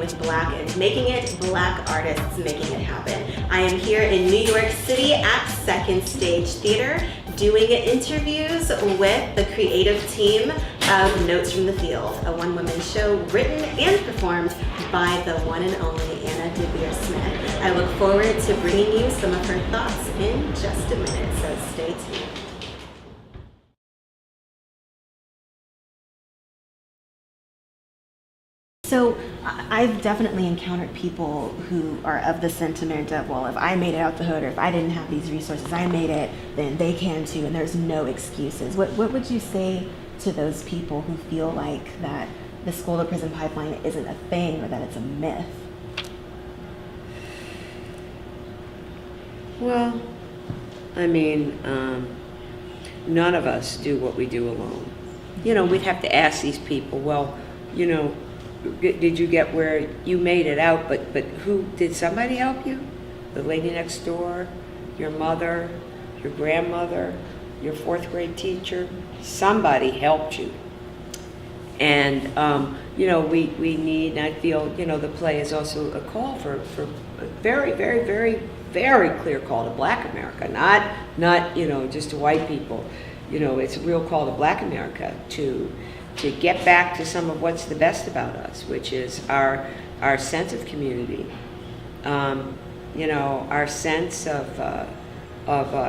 with Black and making it, Black artists making it happen. I am here in New York City at Second Stage Theater doing interviews with the creative team of Notes from the Field, a one-woman show written and performed by the one and only Deavere Smith. I look forward to bringing you some of her thoughts in just a minute, so stay tuned. So I've definitely encountered people who are of the sentiment of, well, if I made it out the hood, or if I didn't have these resources, I made it, then they can too, and there's no excuses. What would you say to those people who feel like that the school to prison pipeline isn't a thing, or that it's a myth? Well, I mean, none of us do what we do alone. You know, we'd have to ask these people, well, you know, did you get where you made it out, but who, did somebody help you? The lady next door, your mother, your grandmother, your fourth grade teacher? Somebody helped you. And, you know, we need, and I feel, you know, the play is also a call for a very, very, very, very clear call to Black America, not, you know, just to white people. You know, it's a real call to Black America to get back to some of what's the best about us, which is our sense of community, you know, our sense of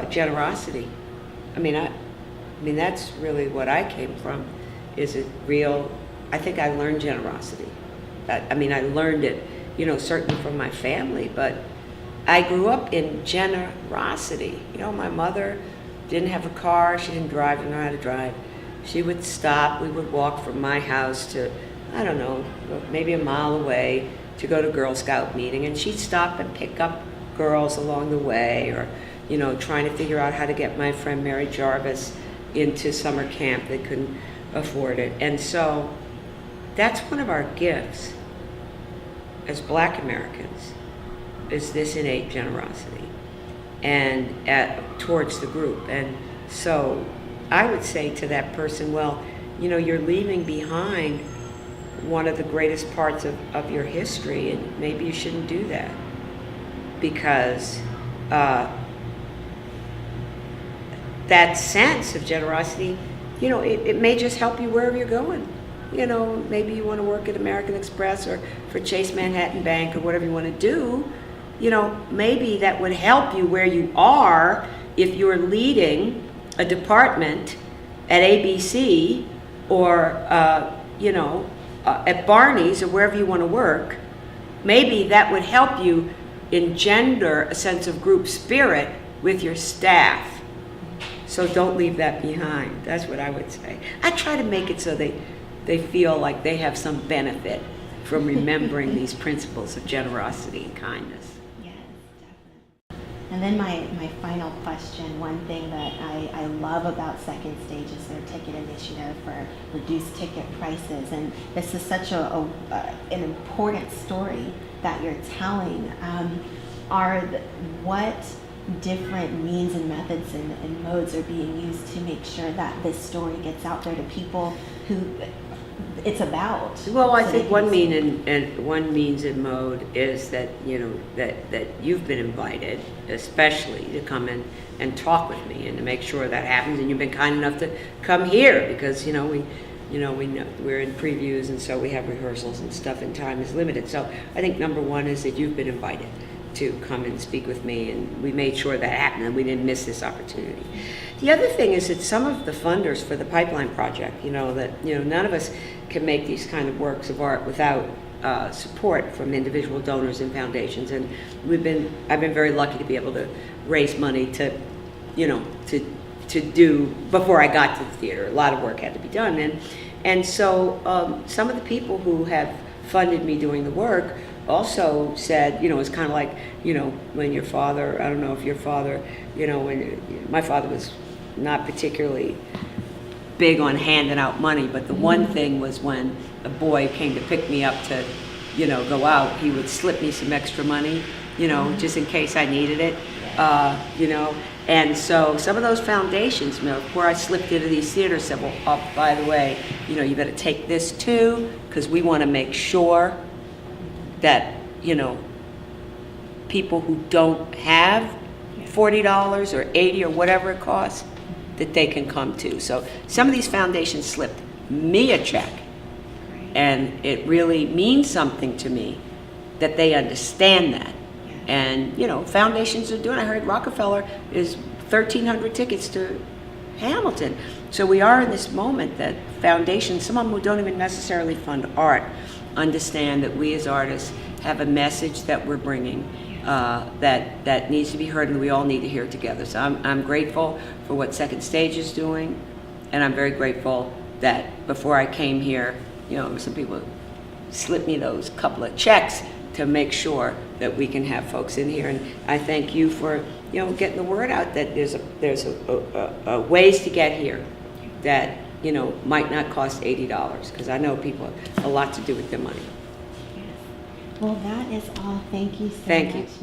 generosity. I mean, that's really what I came from. Is it real? I think I learned generosity. I mean, I learned it, you know, certainly from my family, but I grew up in generosity. You know, my mother didn't have a car. She didn't drive, didn't know how to drive. She would stop, we would walk from my house to, I don't know, maybe a mile away to go to Girl Scout meeting, and she'd stop and pick up girls along the way, or, you know, trying to figure out how to get my friend Mary Jarvis into summer camp. They couldn't afford it. And so that's one of our gifts as Black Americans, is this innate generosity and towards the group. And so I would say to that person, well, you know, you're leaving behind one of the greatest parts of your history, and maybe you shouldn't do that, because that sense of generosity, you know, it may just help you wherever you're going. You know, maybe you want to work at American Express or for Chase Manhattan Bank or whatever you want to do. You know, maybe that would help you where you are if you're leading a department at ABC or, you know, at Barney's or wherever you want to work. Maybe that would help you engender a sense of group spirit with your staff. So don't leave that behind. That's what I would say. I try to make it so they feel like they have some benefit from remembering these principles of generosity and kindness. And then my final question, one thing that I love about Second Stage is their ticket initiative for reduced ticket prices. And this is such an important story that you're telling. What different means and methods and modes are being used to make sure that this story gets out there to people who it's about? Well, I think one means and mode is that, you know, that you've been invited, especially to come in and talk with me and to make sure that happens, and you've been kind enough to come here because, you know, we're in previews, and so we have rehearsals and stuff, and time is limited. So I think number one is that you've been invited to come and speak with me, and we made sure that happened and we didn't miss this opportunity. The other thing is that some of the funders for the Pipeline Project, you know, that, you know, none of us can make these kind of works of art without support from individual donors and foundations, and I've been very lucky to be able to raise money to, you know, to do, before I got to the theater, a lot of work had to be done, and so some of the people who have funded me doing the work also said, you know, it's kind of like, you know, when your father, I don't know if your father, you know, when my father was not particularly big on handing out money, but the one thing was when a boy came to pick me up to, you know, go out, he would slip me some extra money, you know, just in case I needed it, you know. And so some of those foundations, you know, where I slipped into these theaters said, well, oh, by the way, you know, you better take this too, because we want to make sure that, you know, people who don't have $40 or $80 or whatever it costs, that they can come to. So some of these foundations slipped me a check, and it really means something to me that they understand that. And, you know, foundations are doing, I heard Rockefeller is 1,300 tickets to Hamilton. So we are in this moment that foundations, some of them who don't even necessarily fund art, understand that we as artists have a message that we're bringing that needs to be heard, and we all need to hear it together. So I'm grateful for what Second Stage is doing, and I'm very grateful that before I came here, you know, some people slipped me those couple of checks to make sure that we can have folks in here. And I thank you for, you know, getting the word out that there's a ways to get here that, you know, might not cost $80, because I know people have a lot to do with their money. Well, that is all. Thank you so Thank much, you. Ms.